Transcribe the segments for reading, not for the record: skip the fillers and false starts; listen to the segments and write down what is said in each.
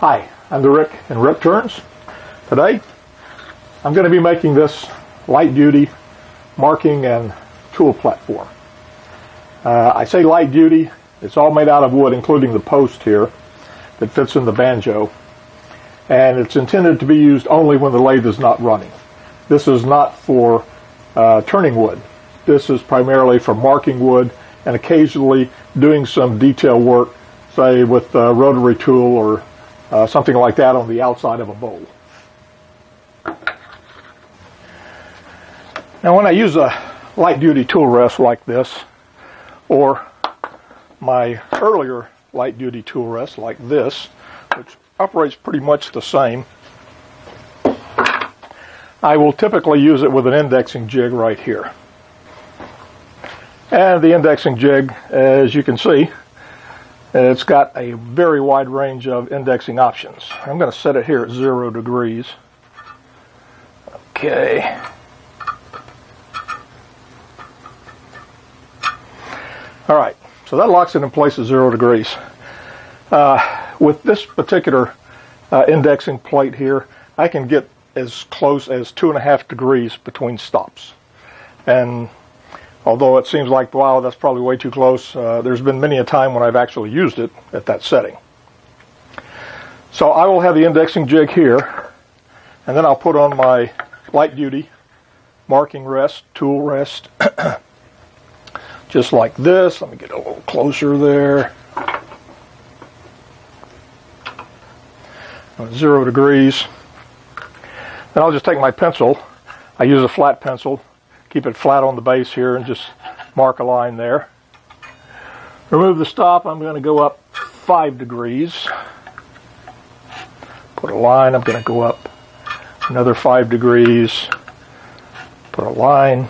Hi, I'm the Rick and Rick Turns. Today, I'm going to be making this light-duty marking and tool platform. I say light-duty, it's all made out of wood, including the post here that fits in the banjo. And it's intended to be used only when the lathe is not running. This is not for turning wood. This is primarily for marking wood and occasionally doing some detail work, say with a rotary tool or something like that on the outside of a bowl. Now when I use a light-duty tool rest like this, or my earlier light-duty tool rest like this, which operates pretty much the same, I will typically use it with an indexing jig right here. And the indexing jig, as you can see, it's got a very wide range of indexing options. I'm going to set it here at 0 degrees. Okay. All right, so that locks it in place at 0 degrees. With this particular indexing plate here, I can get as close as 2.5 degrees between stops. And although it seems like, wow, that's probably way too close, there's been many a time when I've actually used it at that setting. So I will have the indexing jig here, and then I'll put on my light-duty marking rest, tool rest, just like this. Let me get a little closer there. 0 degrees. Then I'll just take my pencil. I use a flat pencil. Keep it flat on the base here and just mark a line there. Remove the stop. I'm going to go up 5 degrees. Put a line. I'm going to go up another 5 degrees. Put a line.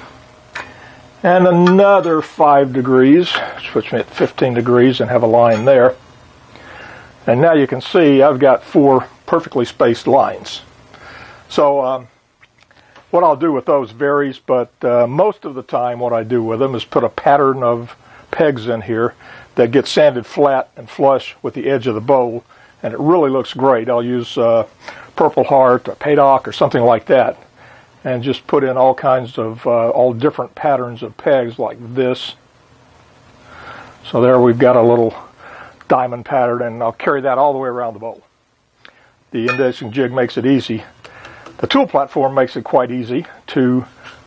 And another 5 degrees, which puts me at 15 degrees and have a line there. And now you can see I've got 4 perfectly spaced lines. So what I'll do with those varies, but most of the time what I do with them is put a pattern of pegs in here that gets sanded flat and flush with the edge of the bowl, and it really looks great. I'll use Purple Heart or Paydock or something like that, and just put in all kinds of, all different patterns of pegs like this. So there we've got a little diamond pattern, and I'll carry that all the way around the bowl. The indexing jig makes it easy. The tool platform makes it quite easy to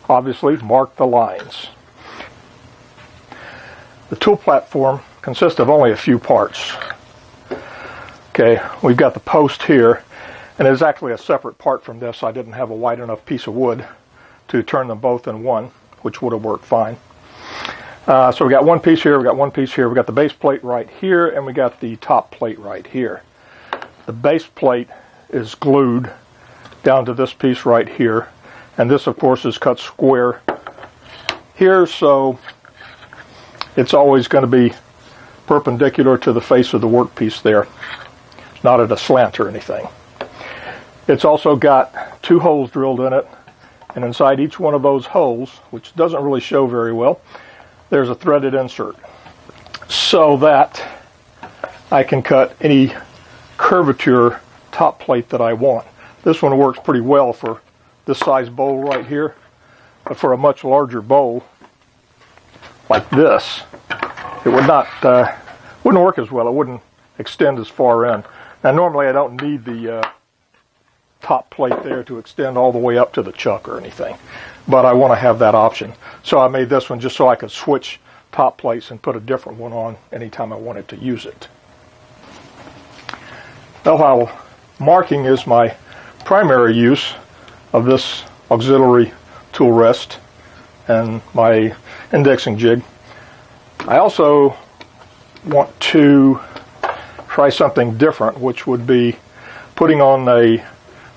obviously mark the lines. The tool platform consists of only a few parts. Okay, we've got the post here, and it's actually a separate part from this. I didn't have a wide enough piece of wood to turn them both in one, which would have worked fine. So we got one piece here, we got one piece here, we got the base plate right here, and we got the top plate right here. The base plate is glued down to this piece right here, and this of course is cut square here, so it's always going to be perpendicular to the face of the workpiece there. It's not at a slant or anything. It's also got 2 holes drilled in it, and inside each one of those holes, which doesn't really show very well, there's a threaded insert so that I can cut any curvature top plate that I want. This one works pretty well for this size bowl right here, but for a much larger bowl like this, it would not wouldn't work as well. It wouldn't extend as far in. Now normally I don't need the top plate there to extend all the way up to the chuck or anything, but I want to have that option. So I made this one just so I could switch top plates and put a different one on anytime I wanted to use it. Now while marking is my primary use of this auxiliary tool rest and my indexing jig, I also want to try something different, which would be putting on a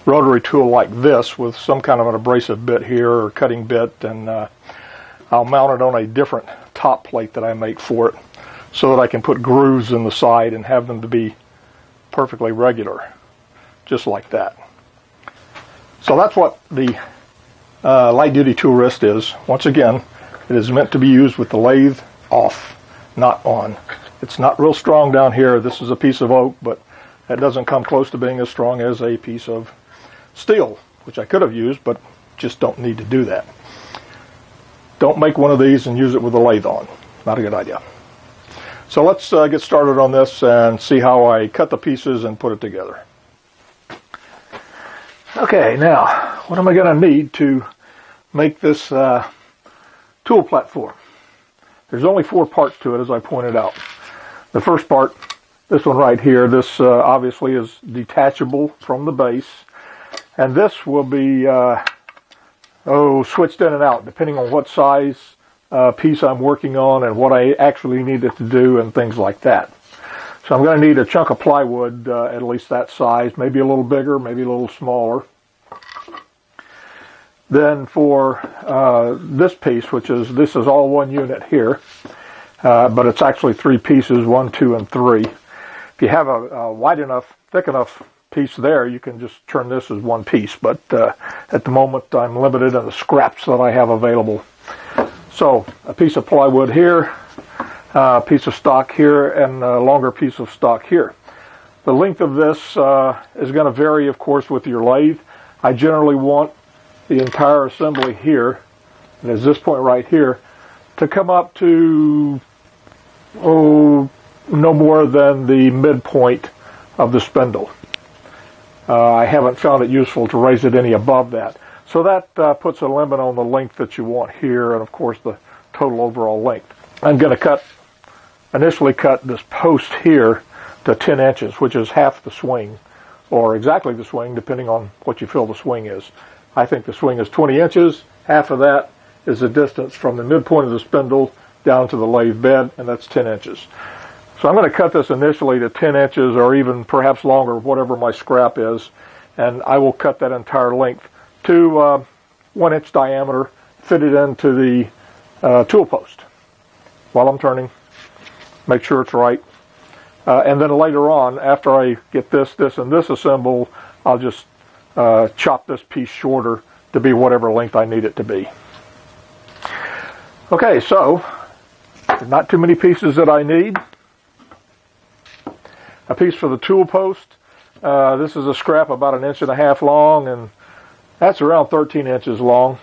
rotary tool like this with some kind of an abrasive bit here or cutting bit, and I'll mount it on a different top plate that I make for it so that I can put grooves in the side and have them to be perfectly regular, just like that. So that's what the light-duty tool rest is. Once again, it is meant to be used with the lathe off, not on. It's not real strong down here. This is a piece of oak, but That doesn't come close to being as strong as a piece of steel, which I could have used, but just don't need to do that. Don't make one of these and use it with a lathe on. Not a good idea. So let's get started on this and see how I cut the pieces and put it together. Okay, now, what am I going to need to make this tool platform? There's only 4 parts to it, as I pointed out. The first part, this one right here, this obviously is detachable from the base. And this will be switched in and out, depending on what size piece I'm working on and what I actually need it to do and things like that. So I'm going to need a chunk of plywood, at least that size, maybe a little bigger, maybe a little smaller. Then for this piece, this is all one unit here, but it's actually 3 pieces, 1, 2, and 3. If you have a wide enough, thick enough piece there, you can just turn this as one piece, but at the moment I'm limited in the scraps that I have available. So a piece of plywood here, a piece of stock here, and a longer piece of stock here. The length of this is going to vary, of course, with your lathe. I generally want the entire assembly here, and there's this point right here, to come up to, no more than the midpoint of the spindle. I haven't found it useful to raise it any above that. So that puts a limit on the length that you want here, and of course the total overall length. I'm going to initially cut this post here to 10 inches, which is half the swing, or exactly the swing, depending on what you feel the swing is. I think the swing is 20 inches. Half of that is the distance from the midpoint of the spindle down to the lathe bed, and that's 10 inches. So I'm going to cut this initially to 10 inches or even perhaps longer, whatever my scrap is, and I will cut that entire length to 1 inch diameter, fit it into the tool post while I'm turning, make sure it's right. And then later on, after I get this, and this assembled, I'll just chop this piece shorter to be whatever length I need it to be. Okay, so not too many pieces that I need. A piece for the tool post. This is a scrap about 1.5 inches long, and that's around 13 inches long.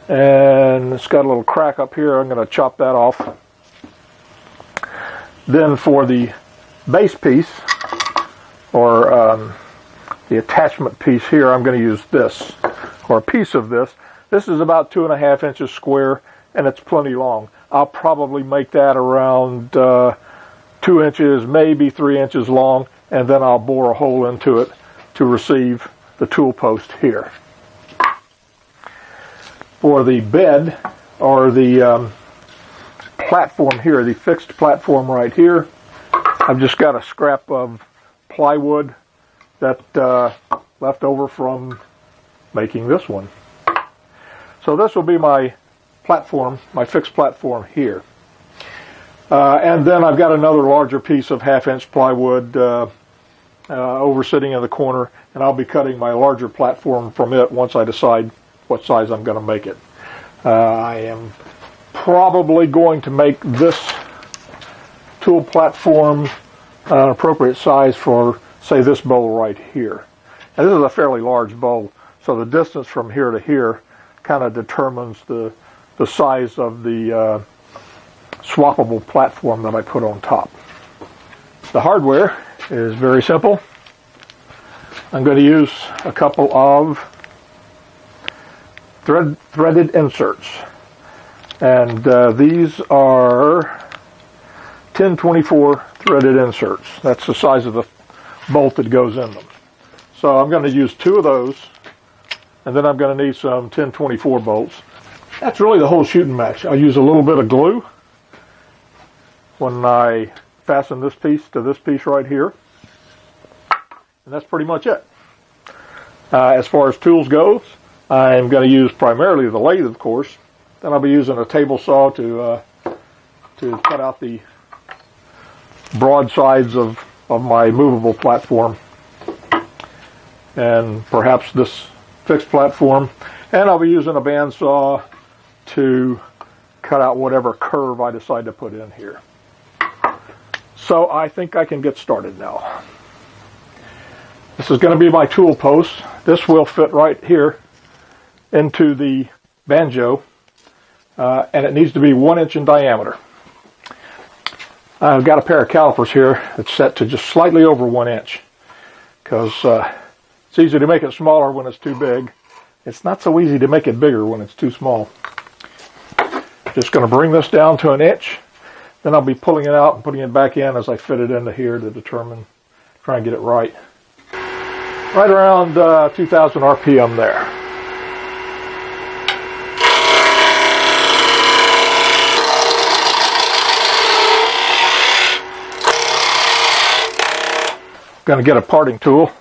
And it's got a little crack up here. I'm going to chop that off. Then for the base piece, or the attachment piece here, I'm going to use this, or a piece of this. This is about 2.5 inches square, and it's plenty long. I'll probably make that around 2 inches, maybe 3 inches long, and then I'll bore a hole into it to receive the tool post here. For the bed, or the platform here, the fixed platform right here, I've just got a scrap of plywood that left over from making this one. So this will be my platform, my fixed platform here. And then I've got another larger piece of 1/2 inch plywood over sitting in the corner, and I'll be cutting my larger platform from it once I decide what size I'm going to make it. I am probably going to make this tool platform an appropriate size for, say, this bowl right here. And this is a fairly large bowl, so the distance from here to here kind of determines the size of the swappable platform that I put on top. The hardware is very simple. I'm going to use a couple of threaded inserts, and these are 1024 threaded inserts. That's the size of the bolt that goes in them. So I'm going to use 2 of those, and then I'm going to need some 1024 bolts. That's really the whole shooting match. I'll use a little bit of glue when I fasten this piece to this piece right here, and that's pretty much it. As far as tools goes, I'm going to use primarily the lathe, of course. Then I'll be using a table saw to cut out the broad sides of my movable platform, and perhaps this fixed platform. And I'll be using a bandsaw to cut out whatever curve I decide to put in here. So I think I can get started now. This is going to be my tool post. This will fit right here into the banjo, and it needs to be 1 inch in diameter. I've got a pair of calipers here that's set to just slightly over 1 inch, because it's easy to make it smaller when it's too big. It's not so easy to make it bigger when it's too small. Just going to bring this down to 1 inch. Then I'll be pulling it out and putting it back in as I fit it into here to try and get it right. Right around 2,000 RPM there. Going to get a parting tool.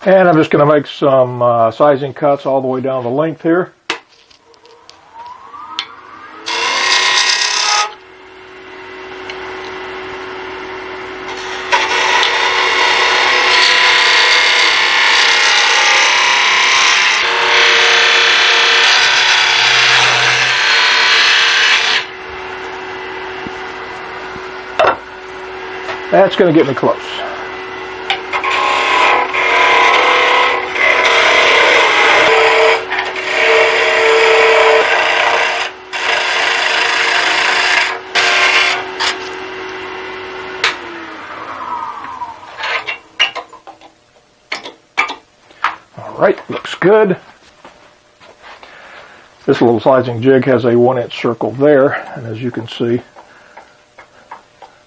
And I'm just going to make some sizing cuts all the way down the length here. That's going to get me close. All right, looks good. This little sizing jig has a 1 inch circle there, and as you can see,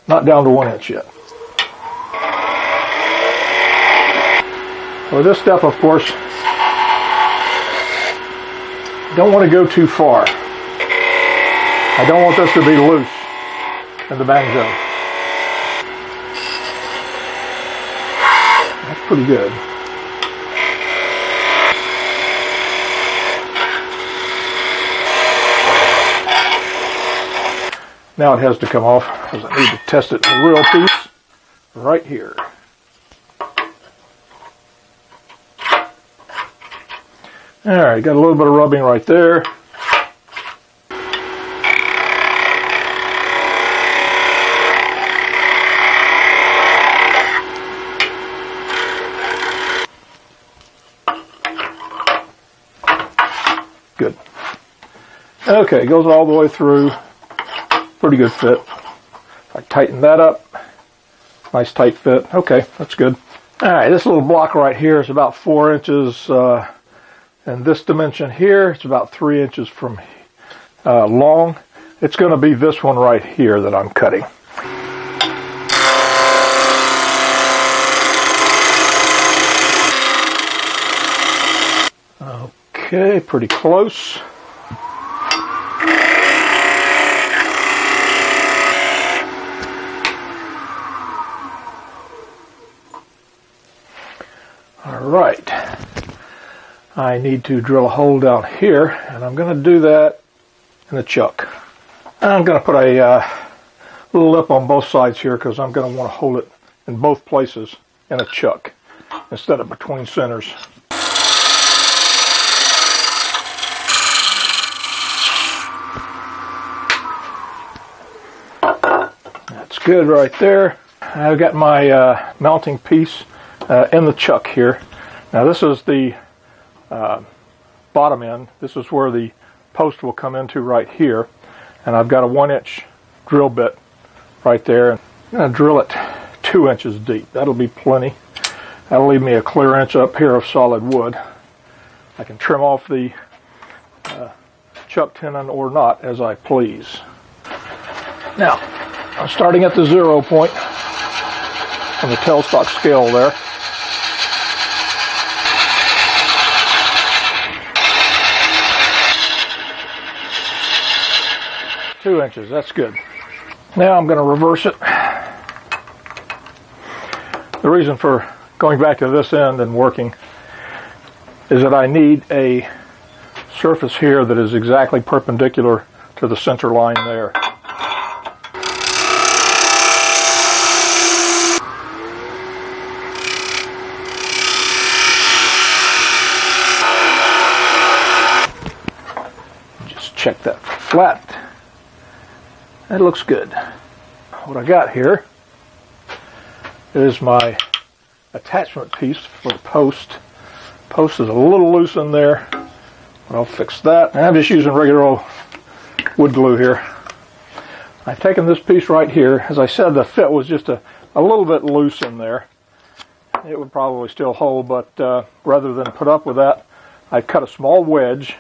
not down to 1 inch yet. For this step, of course, don't want to go too far. I don't want this to be loose in the banjo. That's pretty good. Now it has to come off because I need to test it in the real piece right here. Alright, got a little bit of rubbing right there. Good. Okay, goes all the way through. Pretty good fit. If I tighten that up, nice tight fit. Okay, that's good. Alright, this little block right here is about 4 inches and this dimension here, it's about 3 inches from long. It's going to be this one right here that I'm cutting. Okay, pretty close. All right. I need to drill a hole down here, and I'm going to do that in the chuck. I'm going to put a little lip on both sides here because I'm going to want to hold it in both places in a chuck instead of between centers. That's good right there. I've got my mounting piece in the chuck here. Now this is the bottom end. This is where the post will come into right here, and I've got a 1 inch drill bit right there. I'm going to drill it 2 inches deep. That'll be plenty. That'll leave me a clear inch up here of solid wood. I can trim off the chuck tenon or not as I please. Now I'm starting at the 0 point on the tailstock scale there. 2 inches, that's good. Now I'm going to reverse it. The reason for going back to this end and working is that I need a surface here that is exactly perpendicular to the center line there. Just check that for flat. That looks good. What I got here is my attachment piece for the post. Post is a little loose in there, but I'll fix that. And I'm just using regular old wood glue here. I've taken this piece right here. As I said, the fit was just a little bit loose in there. It would probably still hold, but rather than put up with that, I cut a small wedge,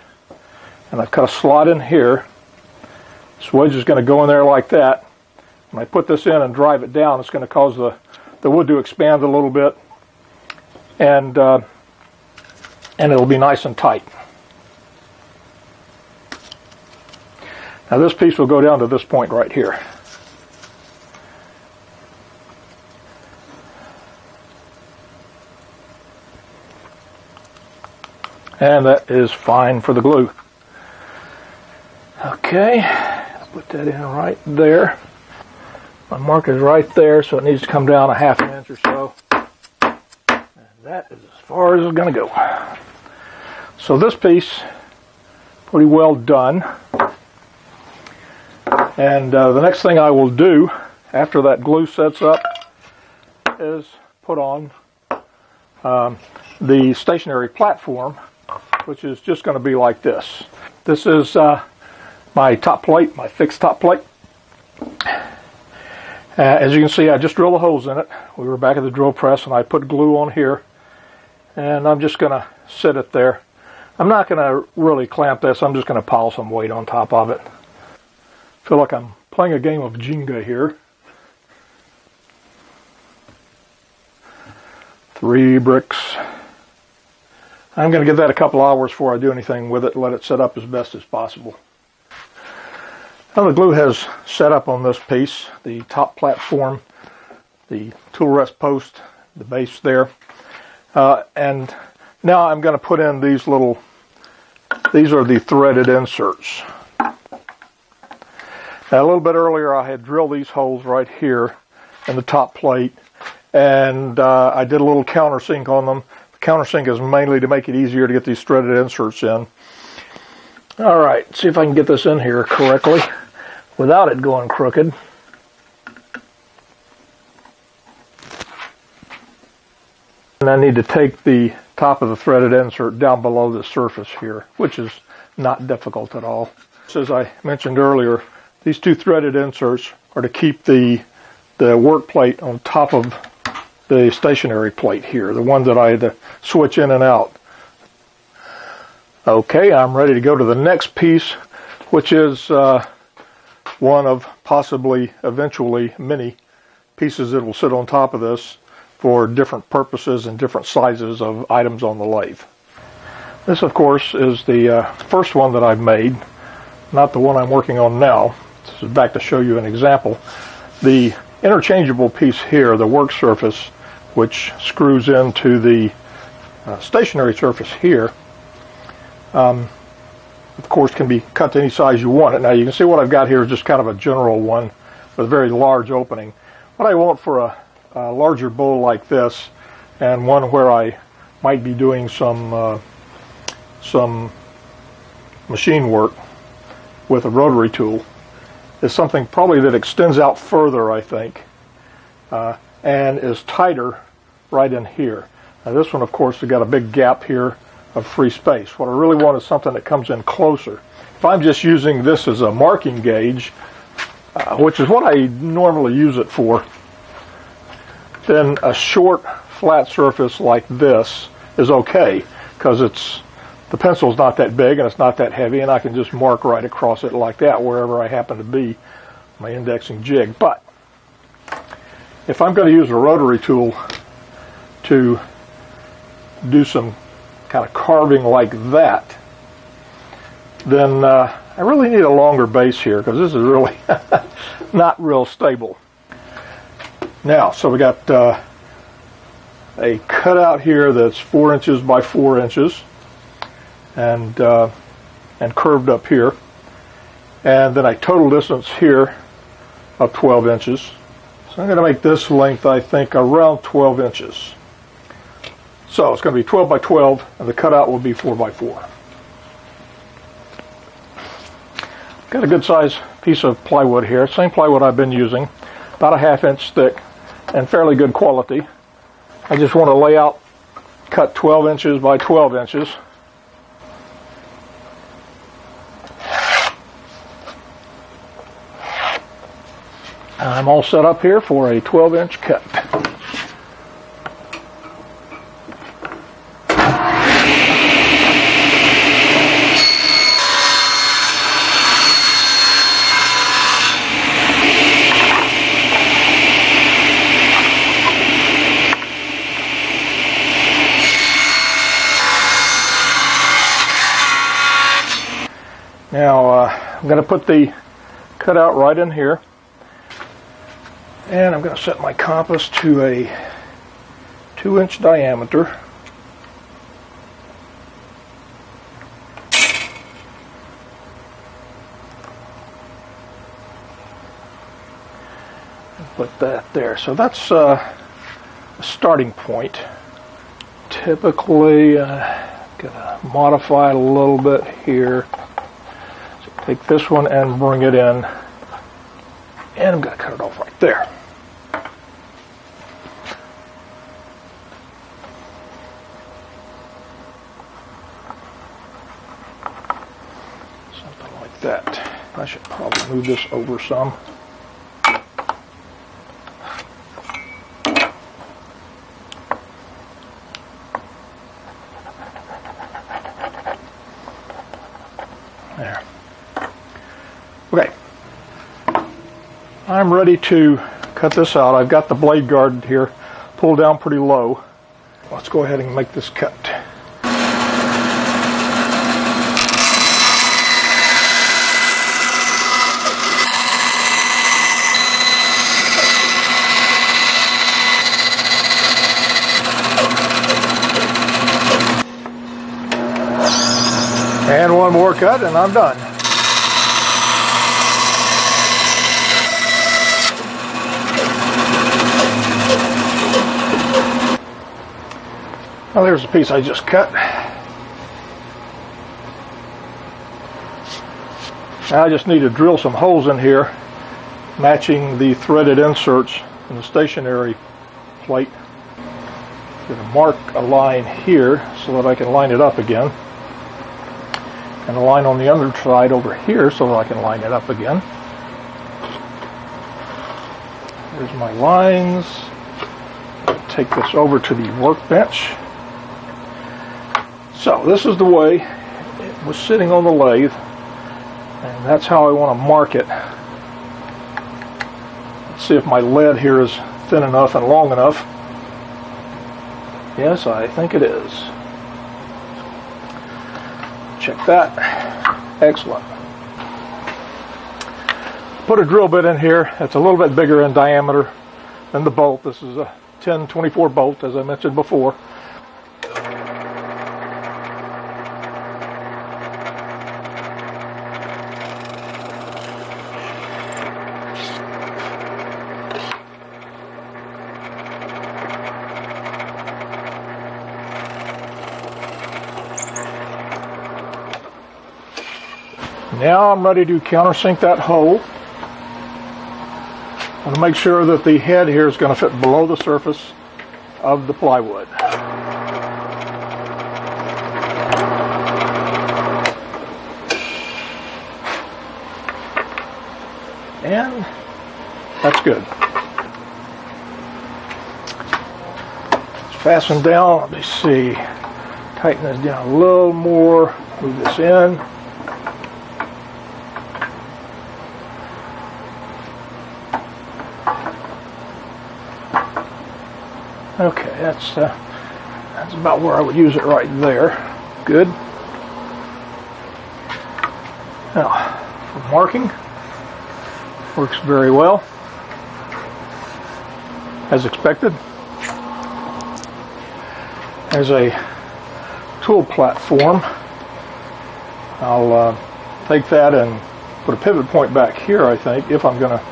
and I've cut a slot in here. This wedge is going to go in there like that. When I put this in and drive it down, it's going to cause the wood to expand a little bit, and it'll be nice and tight. Now this piece will go down to this point right here. And that is fine for the glue. Okay, put that in right there. My mark is right there, so it needs to come down a half an inch or so. And that is as far as it's going to go. So this piece, pretty well done. And the next thing I will do after that glue sets up is put on the stationary platform, which is just going to be like this. This is my top plate, my fixed top plate. As you can see, I just drilled the holes in it. We were back at the drill press, and I put glue on here, and I'm just going to sit it there. I'm not going to really clamp this. I'm just going to pile some weight on top of it. I feel like I'm playing a game of Jenga here. 3 bricks. I'm going to give that a couple hours before I do anything with it, let it set up as best as possible. Now the glue has set up on this piece, the top platform, the tool rest post, the base there. And now I'm going to put in these are the threaded inserts. Now a little bit earlier I had drilled these holes right here in the top plate, and I did a little countersink on them. The countersink is mainly to make it easier to get these threaded inserts in. Alright, see if I can get this in here correctly without it going crooked. And I need to take the top of the threaded insert down below the surface here, which is not difficult at all. As I mentioned earlier, these 2 threaded inserts are to keep the work plate on top of the stationary plate here, the one that I had to switch in and out. Okay, I'm ready to go to the next piece, which is one of possibly, eventually, many pieces that will sit on top of this for different purposes and different sizes of items on the lathe. This, of course, is the first one that I've made, not the one I'm working on now. This is back to show you an example. The interchangeable piece here, the work surface, which screws into the stationary surface here, of course can be cut to any size you want it. Now you can see what I've got here is just kind of a general one with a very large opening. What I want for a larger bowl like this, and one where I might be doing some machine work with a rotary tool, is something probably that extends out further, I think, and is tighter right in here. Now this one, of course, has got a big gap here of free space. What I really want is something that comes in closer. If I'm just using this as a marking gauge, which is what I normally use it for, then a short, flat surface like this is okay, because the pencil's not that big and it's not that heavy, and I can just mark right across it like that wherever I happen to be, my indexing jig. But if I'm going to use a rotary tool to do some kind of carving like that, then I really need a longer base here, because this is really not real stable. Now, so we got a cutout here that's 4 inches by 4 inches, and curved up here, and then a total distance here of 12 inches. So I'm going to make this length, I think, around 12 inches. So it's going to be 12 by 12, and the cutout will be 4 by 4. Got a good size piece of plywood here, same plywood I've been using, about a 1/2 inch thick. and fairly good quality. I just want to lay out, cut 12 inches by 12 inches. I'm all set up here for a 12-inch cut. Now I'm going to put the cutout right in here, and I'm going to set my compass to a 2-inch diameter. And put that there. So that's a starting point. Typically, gonna modify a little bit here. Take this one and bring it in, and I'm going to cut it off right there. Something like that. I should probably move this over some. There. Okay, I'm ready to cut this out. I've got the blade guard here pulled down pretty low. Let's go ahead and make this cut. And one more cut and I'm done. Well, there's the piece I just cut. Now I just need to drill some holes in here, matching the threaded inserts in the stationary plate. I'm going to mark a line here so that I can line it up again, and a line on the other side over here so that I can line it up again. There's my lines. Take this over to the workbench. So this is the way it was sitting on the lathe, and that's how I want to mark it. Let's see if my lead here is thin enough and long enough. Yes, I think it is. Check that. Excellent. Put a drill bit in here. It's a little bit bigger in diameter than the bolt. This is a 1024 bolt, as I mentioned before. Now I'm ready to countersink that hole. I want to make sure that the head here is going to fit below the surface of the plywood. And that's good. It's fastened down. Let me see. Tighten this down a little more. Move this in. Okay, that's about where I would use it right there. Good. Now, for marking, works very well, as expected. There's a tool platform. I'll take that and put a pivot point back here, I think, if I'm going to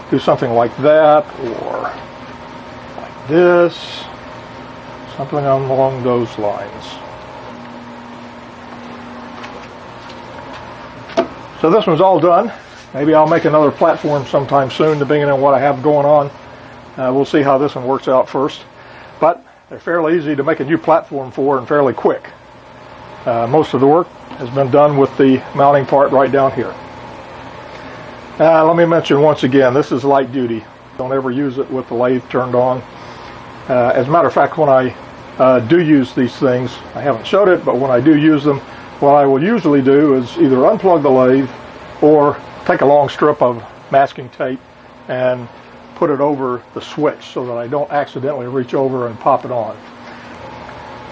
do something like that, or this, something along those lines. So this one's all done. Maybe I'll make another platform sometime soon, depending on what I have going on We'll see how this one works out first. But they're fairly easy to make a new platform for and fairly quick. Most of the work has been done with the mounting part right down here. Let me mention once again, this is light duty. Don't ever use it with the lathe turned on. As a matter of fact, when I do use these things, I haven't showed it, but when I do use them, what I will usually do is either unplug the lathe or take a long strip of masking tape and put it over the switch so that I don't accidentally reach over and pop it on.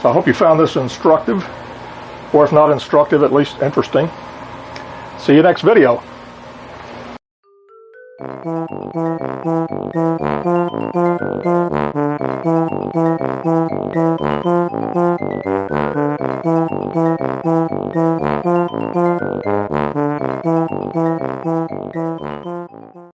So I hope you found this instructive, or if not instructive, at least interesting. See you next video.